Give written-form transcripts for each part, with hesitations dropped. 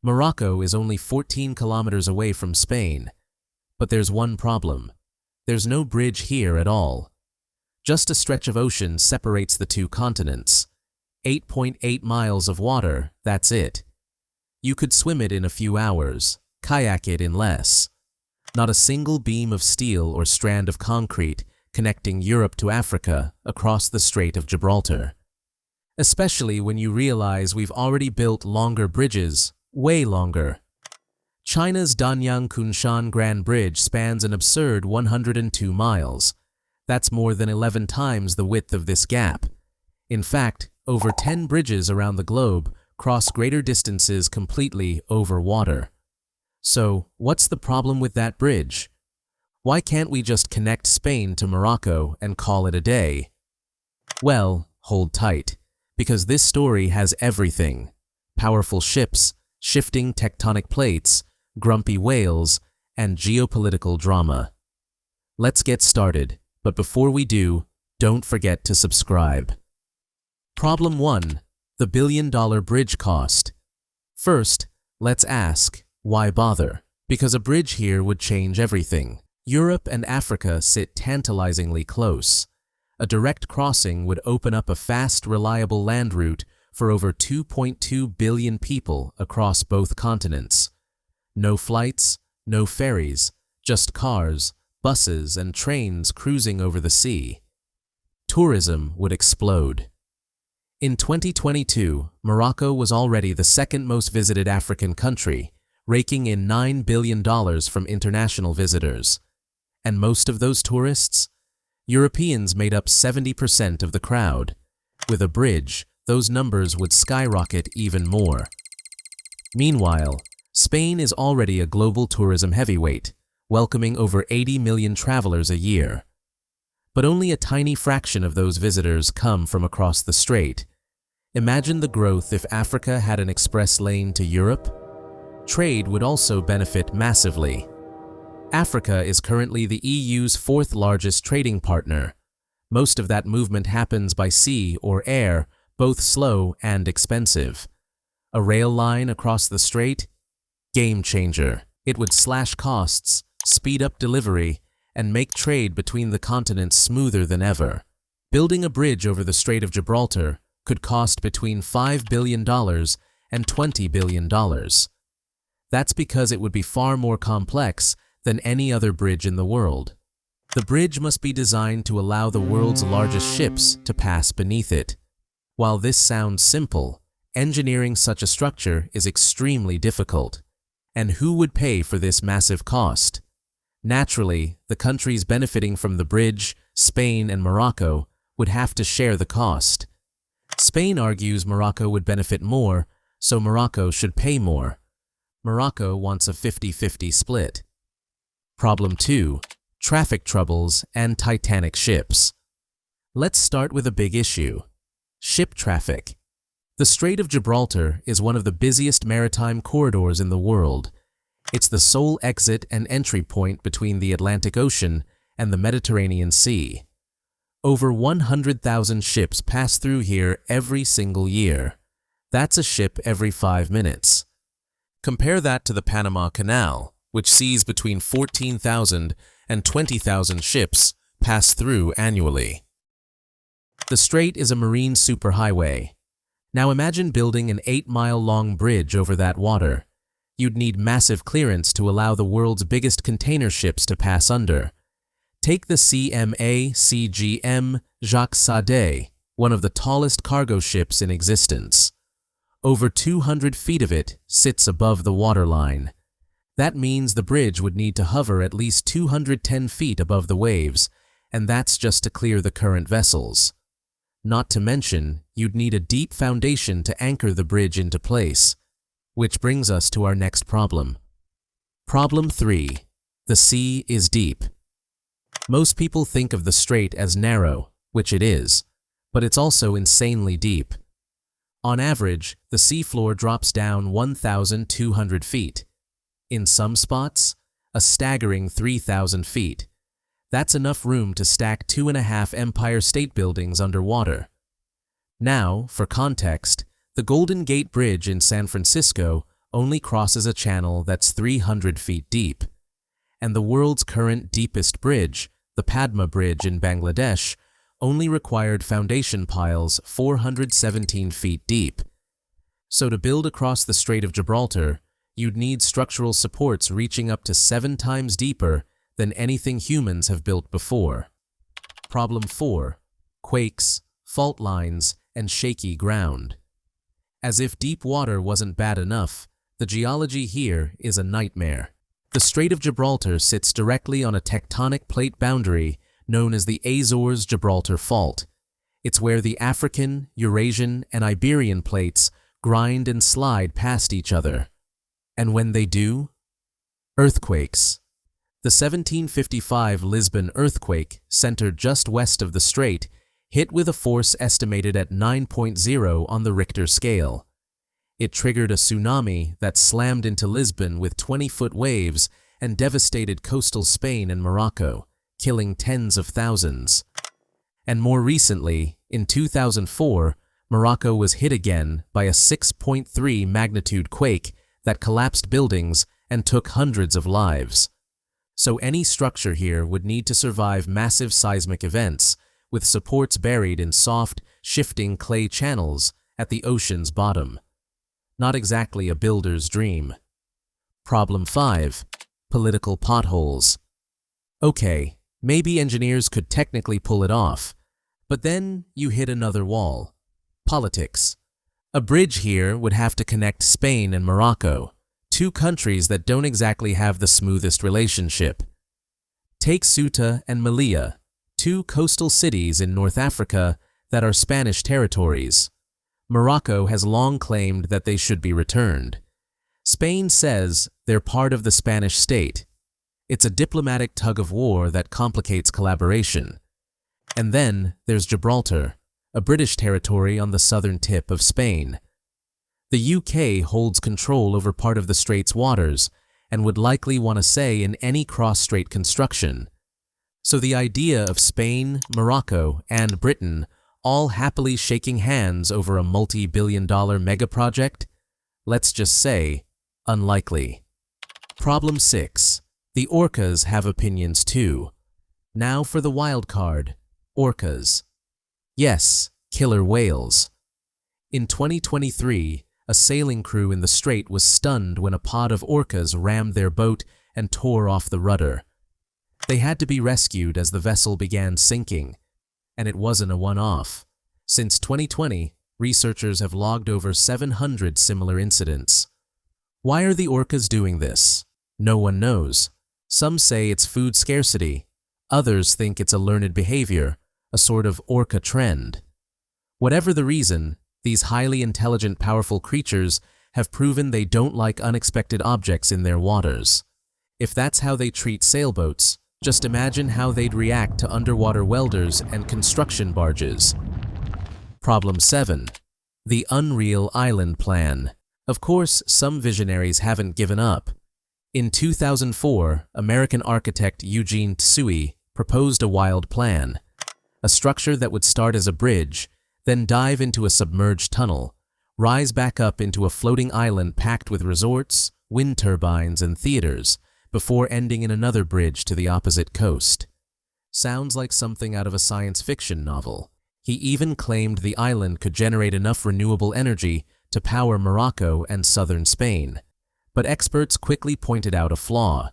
Morocco is only 14 kilometers away from Spain, but there's one problem. There's no bridge here at all. Just a stretch of ocean separates the two continents. 8.8 miles of water, that's it. You could swim it in a few hours, kayak it in less. Not a single beam of steel or strand of concrete connecting Europe to Africa across the Strait of Gibraltar. Especially when you realize we've already built longer bridges, way longer. China's Danyang Kunshan Grand Bridge spans an absurd 102 miles. That's more than 11 times the width of this gap. In fact, over 10 bridges around the globe cross greater distances completely over water. So, what's the problem with that bridge? Why can't we just connect Spain to Morocco and call it a day? Well, hold tight, because this story has everything. Powerful ships, shifting tectonic plates, grumpy whales, and geopolitical drama. Let's get started, but before we do, don't forget to subscribe. Problem 1. The billion-dollar bridge cost. First, let's ask, why bother? Because a bridge here would change everything. Europe and Africa sit tantalizingly close. A direct crossing would open up a fast, reliable land route for over 2.2 billion people across both continents. No flights, no ferries, just cars, buses, and trains cruising over the sea. Tourism would explode. In 2022, Morocco was already the second most visited African country, raking in $9 billion from international visitors. And most of those tourists? Europeans made up 70% of the crowd. With a bridge, those numbers would skyrocket even more. Meanwhile, Spain is already a global tourism heavyweight, welcoming over 80 million travelers a year. But only a tiny fraction of those visitors come from across the strait. Imagine the growth if Africa had an express lane to Europe. Trade would also benefit massively. Africa is currently the EU's fourth largest trading partner. Most of that movement happens by sea or air, both slow and expensive. A rail line across the strait? Game changer. It would slash costs, speed up delivery, and make trade between the continents smoother than ever. Building a bridge over the Strait of Gibraltar could cost between $5 billion and $20 billion. That's because it would be far more complex than any other bridge in the world. The bridge must be designed to allow the world's largest ships to pass beneath it. While this sounds simple, engineering such a structure is extremely difficult. And who would pay for this massive cost? Naturally, the countries benefiting from the bridge, Spain and Morocco, would have to share the cost. Spain argues Morocco would benefit more, so Morocco should pay more. Morocco wants a 50-50 split. Problem 2. Traffic troubles and Titanic ships. Let's start with a big issue. Ship traffic. The Strait of Gibraltar is one of the busiest maritime corridors in the world. It's the sole exit and entry point between the Atlantic Ocean and the Mediterranean Sea. Over 100,000 ships pass through here every single year. That's a ship every 5 minutes. Compare that to the Panama Canal, which sees between 14,000 and 20,000 ships pass through annually. The strait is a marine superhighway. Now imagine building an 8-mile-long bridge over that water. You'd need massive clearance to allow the world's biggest container ships to pass under. Take the CMA CGM Jacques Sade, one of the tallest cargo ships in existence. Over 200 feet of it sits above the waterline. That means the bridge would need to hover at least 210 feet above the waves, and that's just to clear the current vessels. Not to mention, you'd need a deep foundation to anchor the bridge into place. Which brings us to our next problem. Problem 3. The sea is deep. Most people think of the strait as narrow, which it is, but it's also insanely deep. On average, the seafloor drops down 1,200 feet. In some spots, a staggering 3,000 feet. That's enough room to stack 2.5 Empire State Buildings underwater. Now, for context, the Golden Gate Bridge in San Francisco only crosses a channel that's 300 feet deep. And the world's current deepest bridge, the Padma Bridge in Bangladesh, only required foundation piles 417 feet deep. So to build across the Strait of Gibraltar, you'd need structural supports reaching up to 7 times deeper than anything humans have built before. Problem 4. Quakes, fault lines, and shaky ground. As if deep water wasn't bad enough, the geology here is a nightmare. The Strait of Gibraltar sits directly on a tectonic plate boundary known as the Azores-Gibraltar Fault. It's where the African, Eurasian, and Iberian plates grind and slide past each other. And when they do, earthquakes. The 1755 Lisbon earthquake, centered just west of the strait, hit with a force estimated at 9.0 on the Richter scale. It triggered a tsunami that slammed into Lisbon with 20-foot waves and devastated coastal Spain and Morocco, killing tens of thousands. And more recently, in 2004, Morocco was hit again by a 6.3 magnitude quake that collapsed buildings and took hundreds of lives. So any structure here would need to survive massive seismic events, with supports buried in soft, shifting clay channels at the ocean's bottom. Not exactly a builder's dream. Problem 5. Political potholes. Okay, maybe engineers could technically pull it off, but then you hit another wall. Politics. A bridge here would have to connect Spain and Morocco, 2 countries that don't exactly have the smoothest relationship. Take Ceuta and Melilla, 2 coastal cities in North Africa that are Spanish territories. Morocco has long claimed that they should be returned. Spain says they're part of the Spanish state. It's a diplomatic tug-of-war that complicates collaboration. And then there's Gibraltar, a British territory on the southern tip of Spain. The UK holds control over part of the strait's waters and would likely want a say in any cross-strait construction. So the idea of Spain, Morocco, and Britain all happily shaking hands over a multi-billion-dollar mega-project? Let's just say, unlikely. Problem 6. The orcas have opinions too. Now for the wild card, orcas. Yes, killer whales. In 2023, a sailing crew in the strait was stunned when a pod of orcas rammed their boat and tore off the rudder. They had to be rescued as the vessel began sinking, and it wasn't a one-off. Since 2020, researchers have logged over 700 similar incidents. Why are the orcas doing this? No one knows. Some say it's food scarcity. Others think it's a learned behavior, a sort of orca trend. Whatever the reason, these highly intelligent, powerful creatures have proven they don't like unexpected objects in their waters. If that's how they treat sailboats, just imagine how they'd react to underwater welders and construction barges. Problem 7. The Unreal Island Plan. Of course, some visionaries haven't given up. In 2004, American architect Eugene Tsui proposed a wild plan, a structure that would start as a bridge, then dive into a submerged tunnel, rise back up into a floating island packed with resorts, wind turbines, and theaters, before ending in another bridge to the opposite coast. Sounds like something out of a science fiction novel. He even claimed the island could generate enough renewable energy to power Morocco and southern Spain. But experts quickly pointed out a flaw.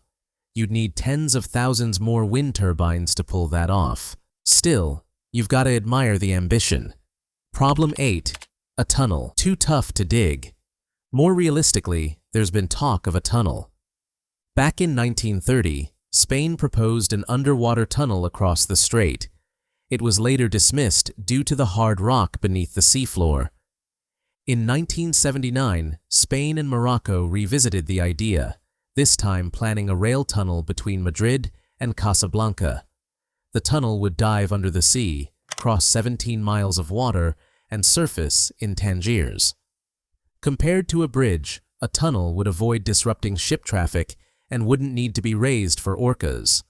You'd need tens of thousands more wind turbines to pull that off. Still, you've got to admire the ambition. Problem 8. A tunnel. Too tough to dig. More realistically, there's been talk of a tunnel. Back in 1930, Spain proposed an underwater tunnel across the strait. It was later dismissed due to the hard rock beneath the seafloor. In 1979, Spain and Morocco revisited the idea, this time planning a rail tunnel between Madrid and Casablanca. The tunnel would dive under the sea, cross 17 miles of water, and surface in Tangiers. Compared to a bridge, a tunnel would avoid disrupting ship traffic and wouldn't need to be raised for orcas.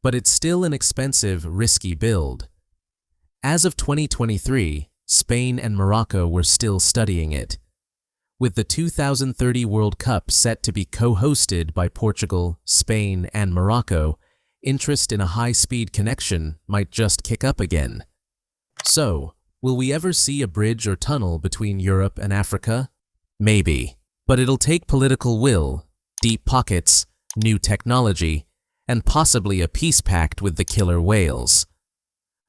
But it's still an expensive, risky build. As of 2023, Spain and Morocco were still studying it. With the 2030 World Cup set to be co-hosted by Portugal, Spain, and Morocco, interest in a high-speed connection might just kick up again. So, will we ever see a bridge or tunnel between Europe and Africa? Maybe. But it'll take political will, deep pockets, new technology, and possibly a peace pact with the killer whales.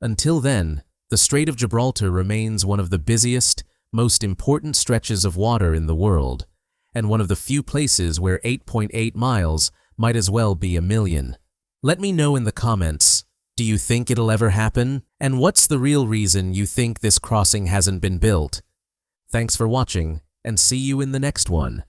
Until then, the Strait of Gibraltar remains one of the busiest, most important stretches of water in the world, and one of the few places where 8.8 miles might as well be a million. Let me know in the comments, do you think it'll ever happen? And what's the real reason you think this crossing hasn't been built? Thanks for watching, and see you in the next one.